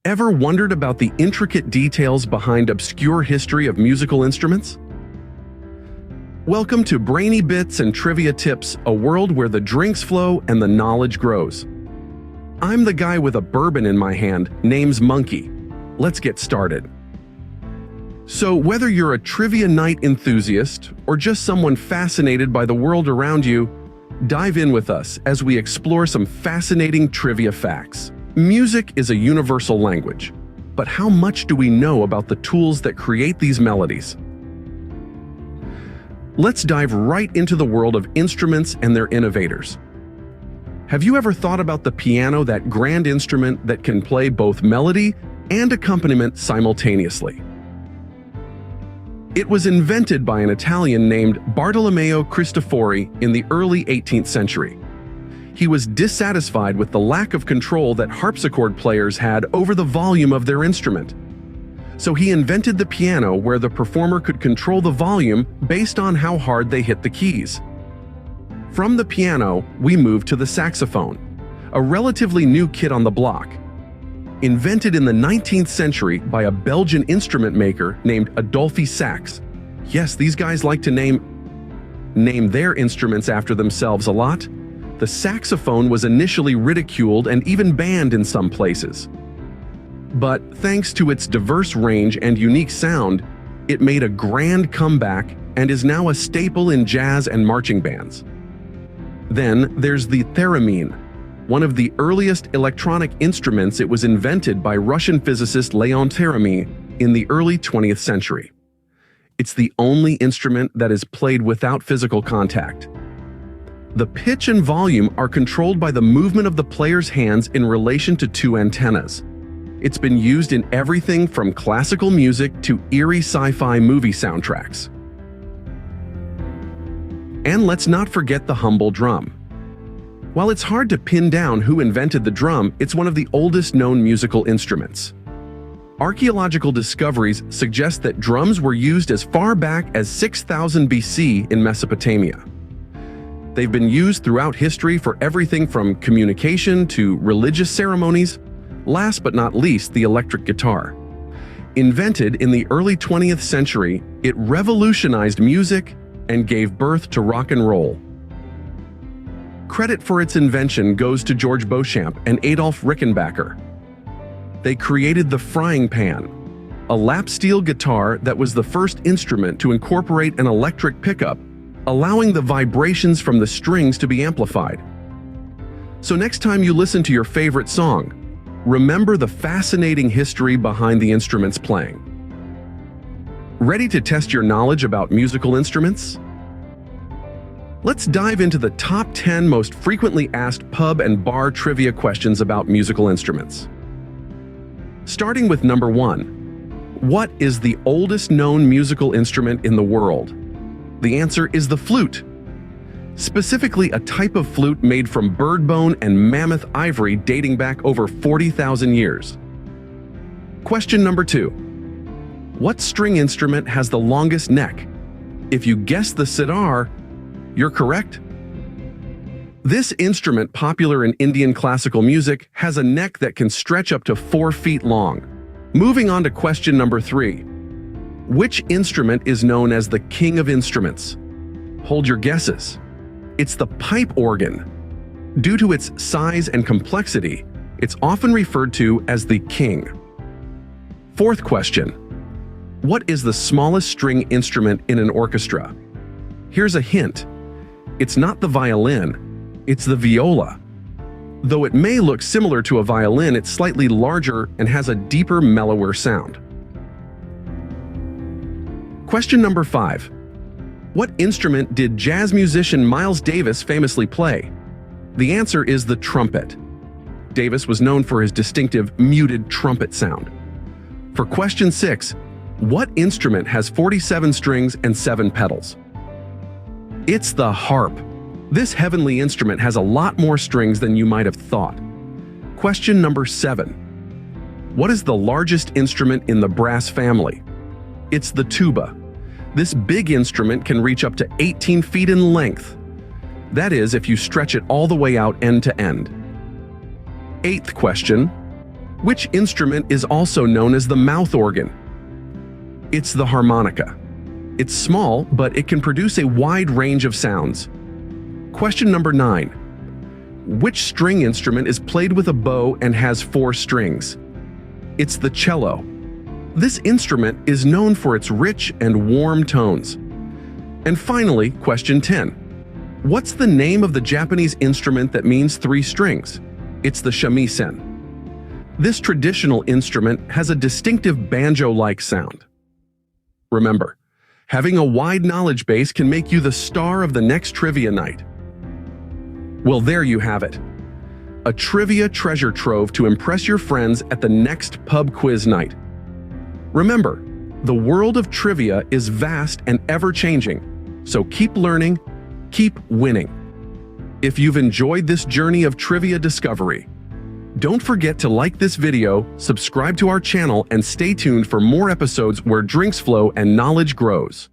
Ever wondered about the intricate details behind obscure history of musical instruments? Welcome to Brainy Bits and Trivia Tips, a world where the drinks flow and the knowledge grows. I'm the guy with a bourbon in my hand, name's Monkey. Let's get started. So whether you're a trivia night enthusiast or just someone fascinated by the world around you, dive in with us as we explore some fascinating trivia facts. Music is a universal language, but how much do we know about the tools that create these melodies? Let's dive right into the world of instruments and their innovators. Have you ever thought about the piano, that grand instrument that can play both melody and accompaniment simultaneously? It was invented by an Italian named Bartolomeo Cristofori in the early 18th century. He was dissatisfied with the lack of control that harpsichord players had over the volume of their instrument. So he invented the piano, where the performer could control the volume based on how hard they hit the keys. From the piano, we move to the saxophone, a relatively new kid on the block. Invented in the 19th century by a Belgian instrument maker named Adolphe sax. Yes, these guys like to name their instruments after themselves a lot. The saxophone was initially ridiculed and even banned in some places. But thanks to its diverse range and unique sound, it made a grand comeback and is now a staple in jazz and marching bands. Then there's the theremin, one of the earliest electronic instruments. It was invented by Russian physicist Leon Theremin in the early 20th century. It's the only instrument that is played without physical contact. The pitch and volume are controlled by the movement of the player's hands in relation to two antennas. It's been used in everything from classical music to eerie sci-fi movie soundtracks. And let's not forget the humble drum. While it's hard to pin down who invented the drum, it's one of the oldest known musical instruments. Archaeological discoveries suggest that drums were used as far back as 6000 BC in Mesopotamia. They've been used throughout history for everything from communication to religious ceremonies. Last but not least, the electric guitar. Invented in the early 20th century, it revolutionized music and gave birth to rock and roll. Credit for its invention goes to George Beauchamp and Adolphe Rickenbacker. They created the frying pan, a lap steel guitar that was the first instrument to incorporate an electric pickup, allowing the vibrations from the strings to be amplified. So next time you listen to your favorite song, remember the fascinating history behind the instruments playing. Ready to test your knowledge about musical instruments? Let's dive into the top 10 most frequently asked pub and bar trivia questions about musical instruments. Starting with number 1. What is the oldest known musical instrument in the world? The answer is the flute. Specifically, a type of flute made from bird bone and mammoth ivory dating back over 40,000 years. Question number 2. What string instrument has the longest neck? If you guess the sitar, you're correct. This instrument, popular in Indian classical music, has a neck that can stretch up to 4 feet long. Moving on to question number 3. Which instrument is known as the king of instruments? Hold your guesses. It's the pipe organ. Due to its size and complexity, it's often referred to as the king. Fourth question. What is the smallest string instrument in an orchestra? Here's a hint. It's not the violin, it's the viola. Though it may look similar to a violin, it's slightly larger and has a deeper, mellower sound. Question number 5. What instrument did jazz musician Miles Davis famously play? The answer is the trumpet. Davis was known for his distinctive muted trumpet sound. For question 6, what instrument has 47 strings and 7 pedals? It's the harp. This heavenly instrument has a lot more strings than you might have thought. Question number 7. What is the largest instrument in the brass family? It's the tuba. This big instrument can reach up to 18 feet in length. That is, if you stretch it all the way out end to end. Eighth question. Which instrument is also known as the mouth organ? It's the harmonica. It's small, but it can produce a wide range of sounds. Question number 9. Which string instrument is played with a bow and has 4 strings? It's the cello. This instrument is known for its rich and warm tones. And finally, question 10. What's the name of the Japanese instrument that means 3 strings? It's the shamisen. This traditional instrument has a distinctive banjo-like sound. Remember, having a wide knowledge base can make you the star of the next trivia night. Well, there you have it. A trivia treasure trove to impress your friends at the next pub quiz night. Remember, the world of trivia is vast and ever-changing, so keep learning, keep winning. If you've enjoyed this journey of trivia discovery, don't forget to like this video, subscribe to our channel, and stay tuned for more episodes where drinks flow and knowledge grows.